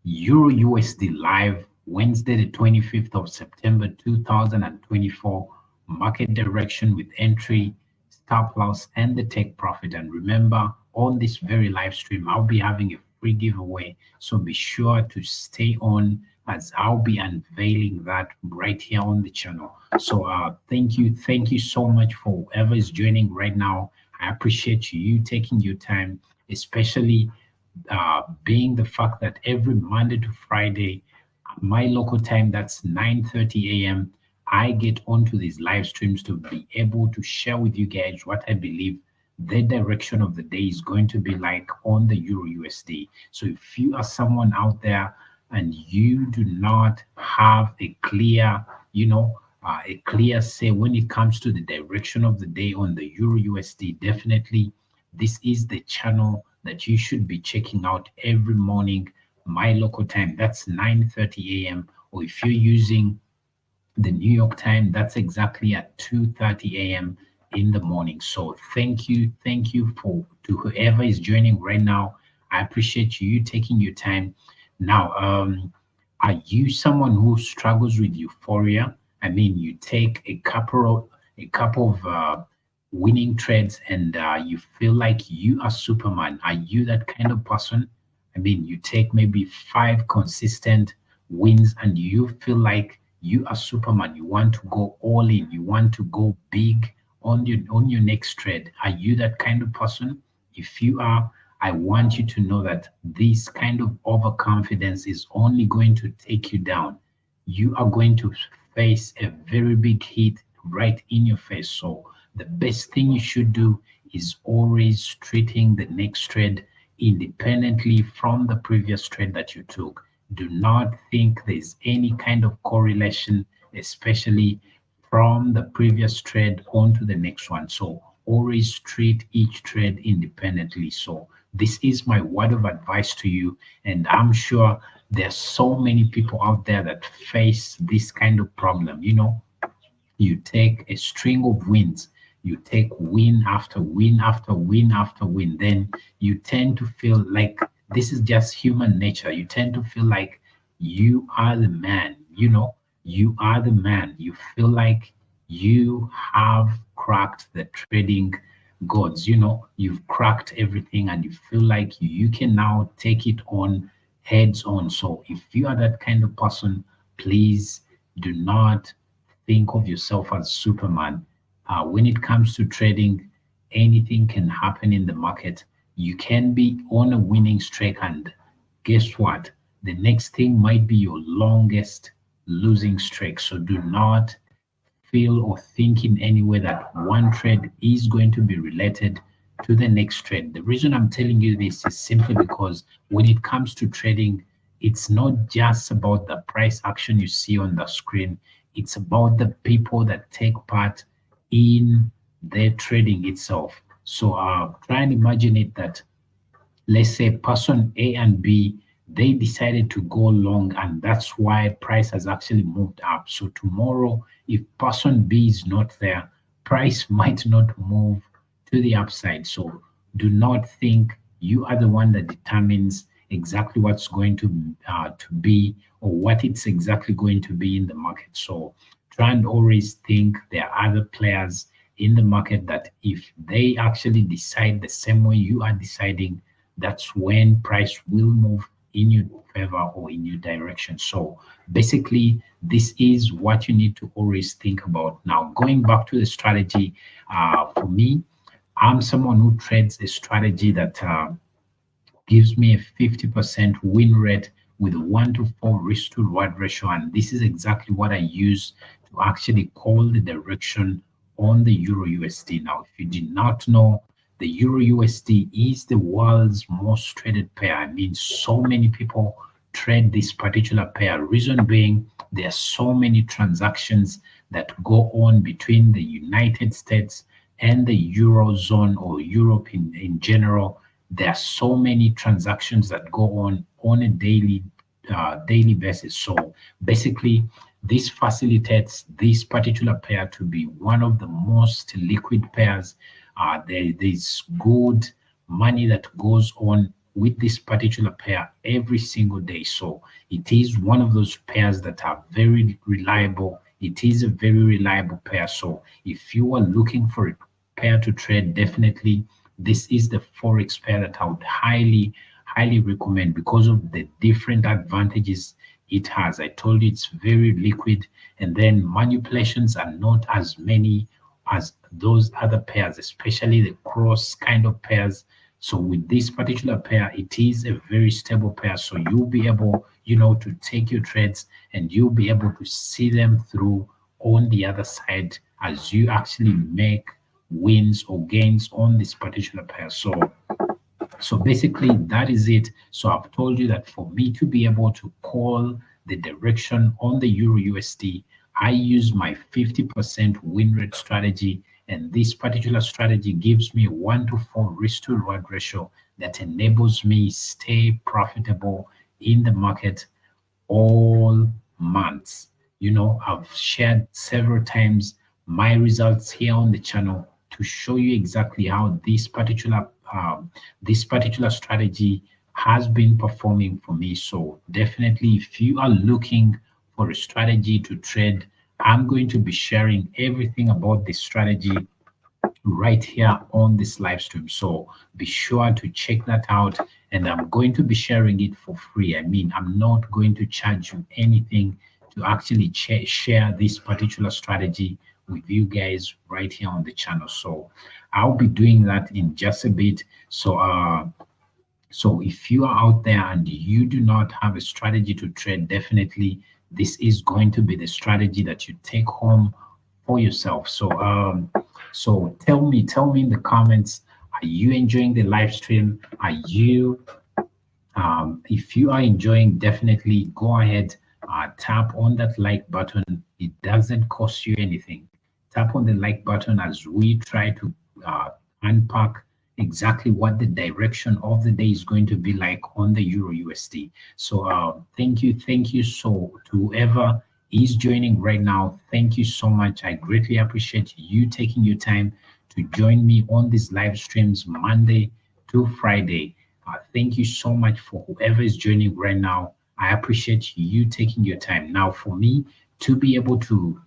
Euro USD live Wednesday, the 25th of September 2024. Market direction with entry, stop loss, and the take profit. And remember, on this very live stream, I'll be having a free giveaway. So be sure to stay on as I'll be unveiling that right here on the channel. So thank you so much for whoever is joining right now. I appreciate you taking your time, especially being the fact that every Monday to Friday, my local time, that's 9:30 a.m., I get onto these live streams to be able to share with you guys what I believe the direction of the day is going to be like on the Euro USD. So if you are someone out there and you do not have a clear, a clear say when it comes to the direction of the day on the Euro USD, definitely this is the channel that you should be checking out every morning, my local time. That's 9:30 a.m. Or if you're using the New York time, that's exactly at 2:30 a.m. in the morning. So thank you to whoever is joining right now. I appreciate you taking your time. Now, are you someone who struggles with euphoria? I mean, you take a couple of winning trades and you feel like you are Superman. Are you that kind of person? I mean, you take maybe 5 consistent wins and you feel like you are Superman. You want to go all in. You want to go big on your next trade. Are you that kind of person? If you are, I want you to know that this kind of overconfidence is only going to take you down. You are going to face a very big hit right in your face. So the best thing you should do is always treating the next trade independently from the previous trade that you took. Do not think there's any kind of correlation, especially from the previous trade onto the next one. So always treat each trade independently. So this is my word of advice to you. And I'm sure there's so many people out there that face this kind of problem. You take a string of wins, you take win after win after win after win, then you tend to feel like this is just human nature. You tend to feel like you are the man, you are the man. You feel like you have cracked the trading gods, you've cracked everything and you feel like you can now take it on heads on. So if you are that kind of person, please do not think of yourself as Superman. When it comes to trading, anything can happen in the market. You can be on a winning streak, and guess what? The next thing might be your longest losing streak. So do not feel or think in any way that one trade is going to be related to the next trade. The reason I'm telling you this is simply because when it comes to trading, it's not just about the price action you see on the screen. It's about the people that take part in the trading itself. So try and imagine it that, let's say person A and B, they decided to go long and that's why price has actually moved up. So tomorrow, if person B is not there, price might not move to the upside. So do not think you are the one that determines exactly what's going to be or what it's exactly going to be in the market. So try and always think there are other players in the market that if they actually decide the same way you are deciding, that's when price will move in your favor or in your direction. So basically, this is what you need to always think about. Now, going back to the strategy, for me, I'm someone who trades a strategy that gives me a 50% win rate with a 1-to-4 risk to reward ratio. And this is exactly what I use to actually call the direction on the Euro USD. Now, if you did not know, the Euro USD is the world's most traded pair. I mean, so many people trade this particular pair. Reason being, there are so many transactions that go on between the United States and the Eurozone or Europe in general. There are so many transactions that go on a daily basis. So basically, this facilitates this particular pair to be one of the most liquid pairs. There's good money that goes on with this particular pair every single day. So it is one of those pairs that are very reliable. It is a very reliable pair. So if you are looking for a pair to trade, definitely this is the Forex pair that I would highly recommend because of the different advantages it has. I told you it's very liquid, and then manipulations are not as many as those other pairs, especially the cross kind of pairs. So with this particular pair, it is a very stable pair. So you'll be able, to take your trades and you'll be able to see them through on the other side as you actually make wins or gains on this particular pair. So basically that is it. So I've told you that for me to be able to call the direction on the EURUSD, I use my 50% win rate strategy, and this particular strategy gives me a 1-to-4 risk to reward ratio that enables me stay profitable in the market all months. I've shared several times my results here on the channel to show you exactly how this particular strategy has been performing for me. So definitely, if you are looking for a strategy to trade, I'm going to be sharing everything about this strategy right here on this live stream. So be sure to check that out, and I'm going to be sharing it for free. I mean, I'm not going to charge you anything to actually share this particular strategy with you guys right here on the channel. So I'll be doing that in just a bit. So if you are out there and you do not have a strategy to trade, definitely this is going to be the strategy that you take home for yourself. So tell me in the comments, are you enjoying the live stream? Are you if you are enjoying, definitely go ahead, tap on that like button. It doesn't cost you anything. Tap on the like button as we try to unpack exactly what the direction of the day is going to be like on the EURUSD. So thank you. So to whoever is joining right now, thank you so much. I greatly appreciate you taking your time to join me on these live streams Monday to Friday. Thank you so much for whoever is joining right now. I appreciate you taking your time. Now, for me to be able to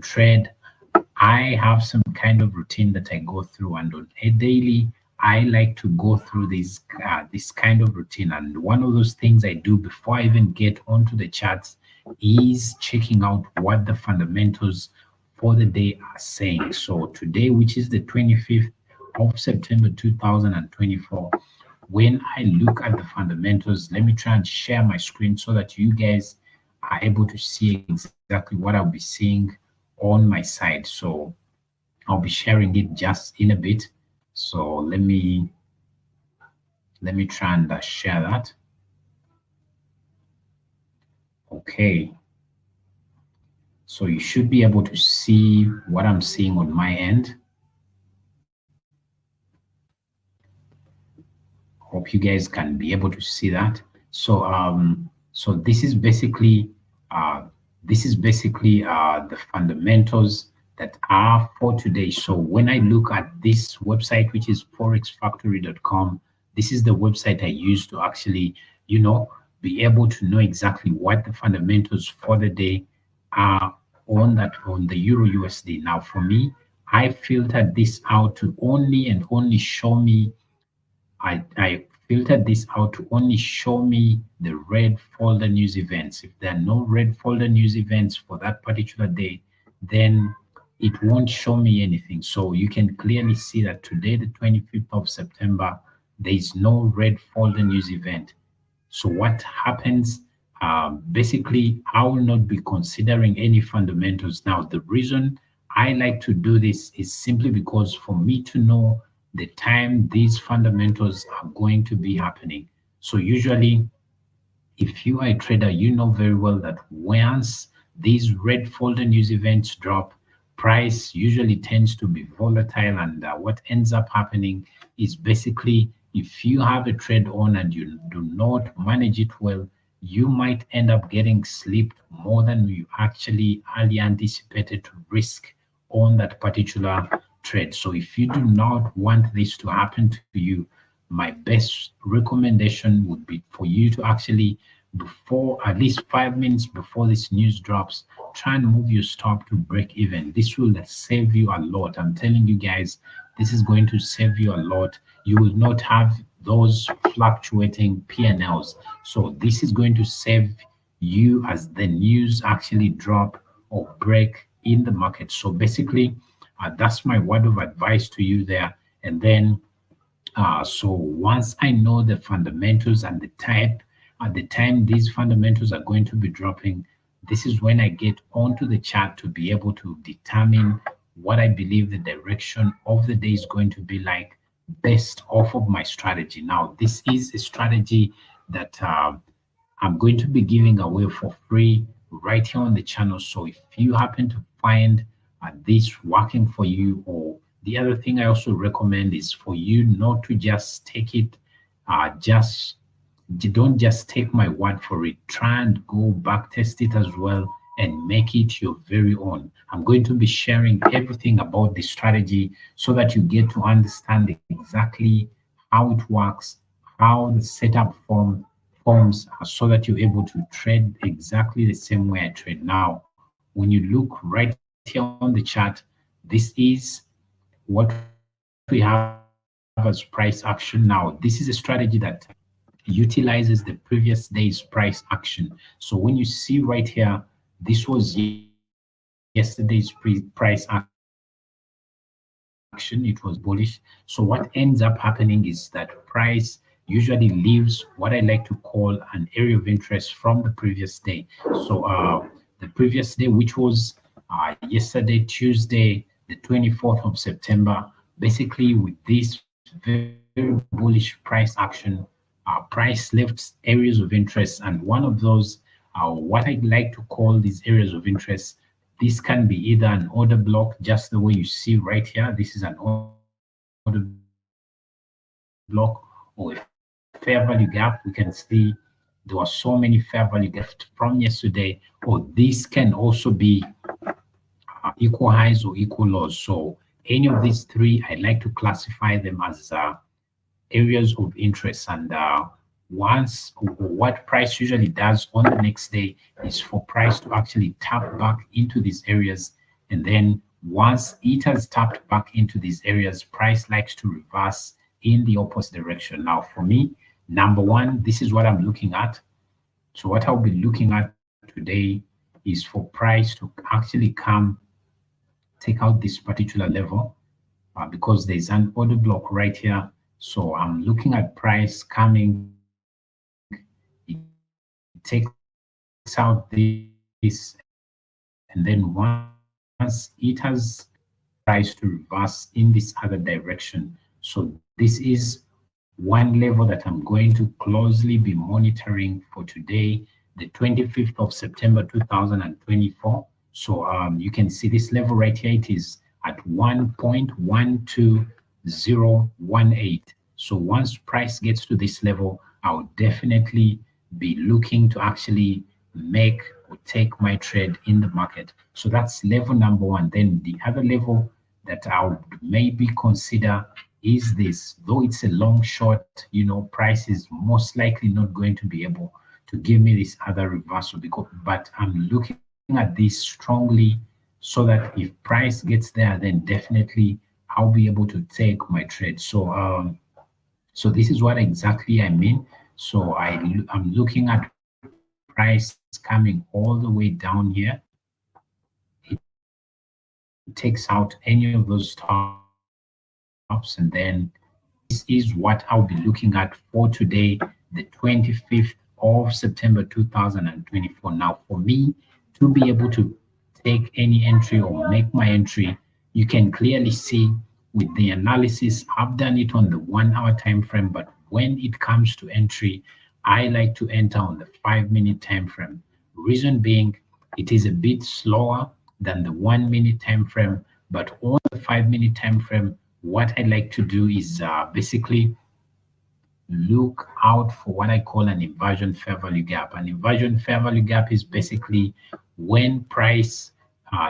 trade, I have some kind of routine that I go through, and on a daily, I like to go through this kind of routine. And one of those things I do before I even get onto the charts is checking out what the fundamentals for the day are saying. So today, which is the 25th of September 2024, when I look at the fundamentals, let me try and share my screen so that you guys are able to see exactly what I'll be seeing on my side. So I'll be sharing it just in a bit. So let me try and share that. Okay. So you should be able to see what I'm seeing on my end. Hope you guys can be able to see that. So this is basically the fundamentals that are for today. So when I look at this website, which is forexfactory.com, this is the website I use to actually, be able to know exactly what the fundamentals for the day are on the EURUSD. Now, for me, I filtered this out to only show me. I filtered this out to only show me the red folder news events. If there are no red folder news events for that particular day, then it won't show me anything. So you can clearly see that today, the 25th of September, there is no red folder news event. So what happens, basically, I will not be considering any fundamentals. Now, the reason I like to do this is simply because for me to know the time these fundamentals are going to be happening. So usually, if you are a trader, you know very well that once these red folder news events drop, price usually tends to be volatile, and what ends up happening is basically, if you have a trade on and you do not manage it well, you might end up getting slipped more than you actually early anticipated to risk on that particular trade. So if you do not want this to happen to you, my best recommendation would be for you to actually, before at least 5 minutes before this news drops, try and move your stop to break even. This will save you a lot. I'm telling you guys, this is going to save you a lot. You will not have those fluctuating P&Ls. So this is going to save you as the news actually drop or break in the market. So basically, that's my word of advice to you there. And then so once I know the fundamentals and the type, at the time these fundamentals are going to be dropping, this is when I get onto the chart to be able to determine what I believe the direction of the day is going to be like based off of my strategy. Now, this is a strategy that I'm going to be giving away for free right here on the channel. So if you happen to find this working for you, or the other thing I also recommend is for you not to just take it, don't just take my word for it. Try and go back test it as well and make it your very own. I'm going to be sharing everything about the strategy so that you get to understand exactly how it works, how the setup forms, so that you're able to trade exactly the same way I trade. Now, when you look right here on the chart, this is what we have as price action. Now, this is a strategy that utilizes the previous day's price action. So when you see right here, this was yesterday's price action. It was bullish. So what ends up happening is that price usually leaves what I like to call an area of interest from the previous day. So the previous day, which was yesterday, Tuesday, the 24th of September, basically with this very bullish price action, price left areas of interest, and one of those, what I like to call these areas of interest, this can be either an order block, just the way you see right here. This is an order block, or if ever you gap, we can see there were so many fair value gaps from yesterday, or this can also be equal highs or equal lows. So any of these three, I like to classify them as areas of interest. And what price usually does on the next day is for price to actually tap back into these areas. And then once it has tapped back into these areas, price likes to reverse in the opposite direction. Now, for me, number one, this is what I'm looking at. So what I'll be looking at today is for price to actually come take out this particular level, because there's an order block right here. So I'm looking at price coming, it takes out this, and then once it has price to reverse in this other direction. So this is one level that I'm going to closely be monitoring for today, the 25th of September 2024. So you can see this level right here. It is at 1.12018. So once price gets to this level, I'll definitely be looking to actually make or take my trade in the market. So that's level number one. Then the other level that I would maybe consider is this. Though it's a long short, price is most likely not going to be able to give me this other reversal, but I'm looking at this strongly, so that if price gets there, then definitely I'll be able to take my trade. So this is what exactly I mean. So I'm looking at price coming all the way down here. It takes out any of those tops, and then this is what I'll be looking at for today, the 25th of September 2024. Now, for me to be able to take any entry or make my entry, you can clearly see with the analysis. I've done it on the 1 hour time frame, but when it comes to entry, I like to enter on the 5-minute time frame. Reason being, it is a bit slower than the 1-minute time frame, but on the 5-minute time frame, what I like to do is basically look out for what I call an inversion fair value gap. An inversion fair value gap is basically when price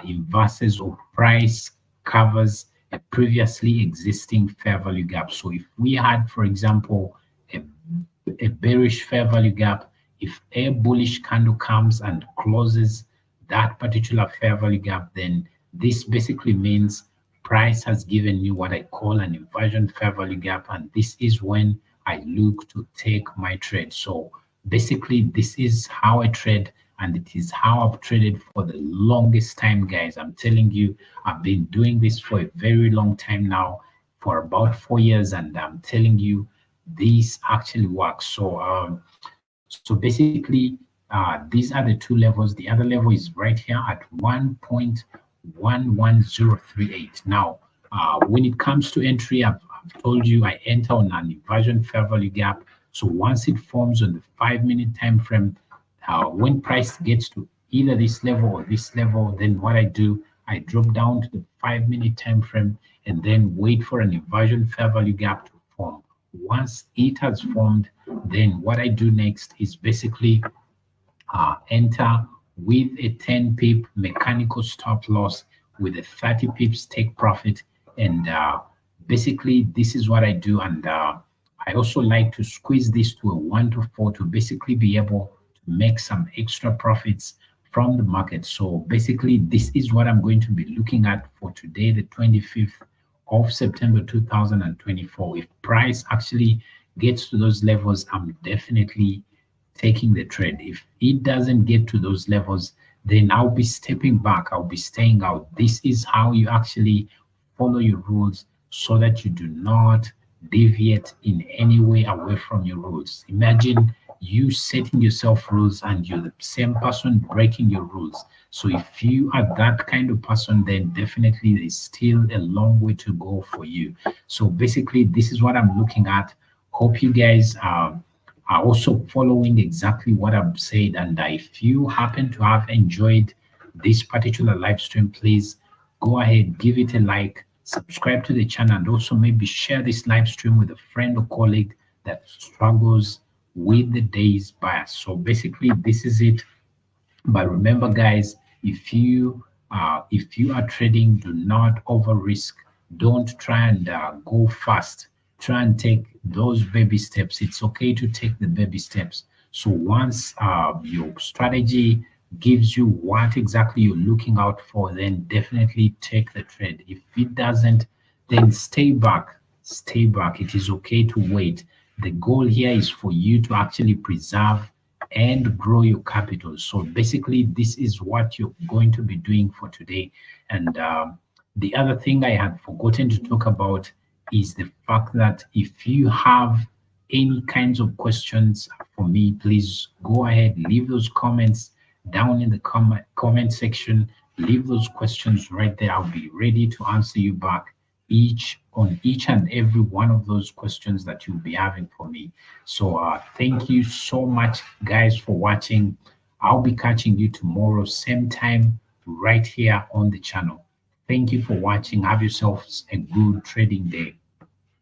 inverses or price covers a previously existing fair value gap. So if we had, for example, a bearish fair value gap, if a bullish candle comes and closes that particular fair value gap, then this basically means price has given me what I call an inversion fair value gap, and this is when I look to take my trade. So basically, this is how I trade, and it is how I've traded for the longest time, guys. I'm telling you, I've been doing this for a very long time now, for about 4 years, and I'm telling you, this actually works. So basically, these are the two levels. The other level is right here at 1.11038. Now, when it comes to entry, I've told you I enter on an inversion fair value gap. So once it forms on the 5-minute time frame, when price gets to either this level or this level, then what I do, I drop down to the 5-minute time frame and then wait for an inversion fair value gap to form. Once it has formed, then what I do next is basically enter with a 10 pip mechanical stop loss with a 30 pips take profit. And basically, this is what I do. And I also like to squeeze this to a 1 to 4 to basically be able to make some extra profits from the market. So basically, this is what I'm going to be looking at for today, the 25th of September 2024. If price actually gets to those levels, I'm definitely taking the trade. If it doesn't get to those levels, then I'll be stepping back. I'll be staying out. This is how you actually follow your rules so that you do not deviate in any way away from your rules. Imagine you setting yourself rules and you're the same person breaking your rules. So if you are that kind of person, then definitely there's still a long way to go for you. So basically, this is what I'm looking at. Hope you guys are also following exactly what I've said. And if you happen to have enjoyed this particular live stream, please go ahead, give it a like, subscribe to the channel, and also maybe share this live stream with a friend or colleague that struggles with the day's bias. So basically, this is it. But remember, guys, if you are trading, do not over risk. Don't try and go fast. Try and take those baby steps. It's okay to take the baby steps. So once your strategy gives you what exactly you're looking out for, then definitely take the trade. If it doesn't, then stay back. Stay back. It is okay to wait. The goal here is for you to actually preserve and grow your capital. So basically, this is what you're going to be doing for today. And the other thing I had forgotten to talk about is the fact that if you have any kinds of questions for me, please go ahead, leave those comments down in the comment section. Leave those questions right there. I'll be ready to answer you back on each and every one of those questions that you'll be having for me. So thank you so much, guys, for watching. I'll be catching you tomorrow, same time, right here on the channel. Thank you for watching. Have yourselves a good trading day.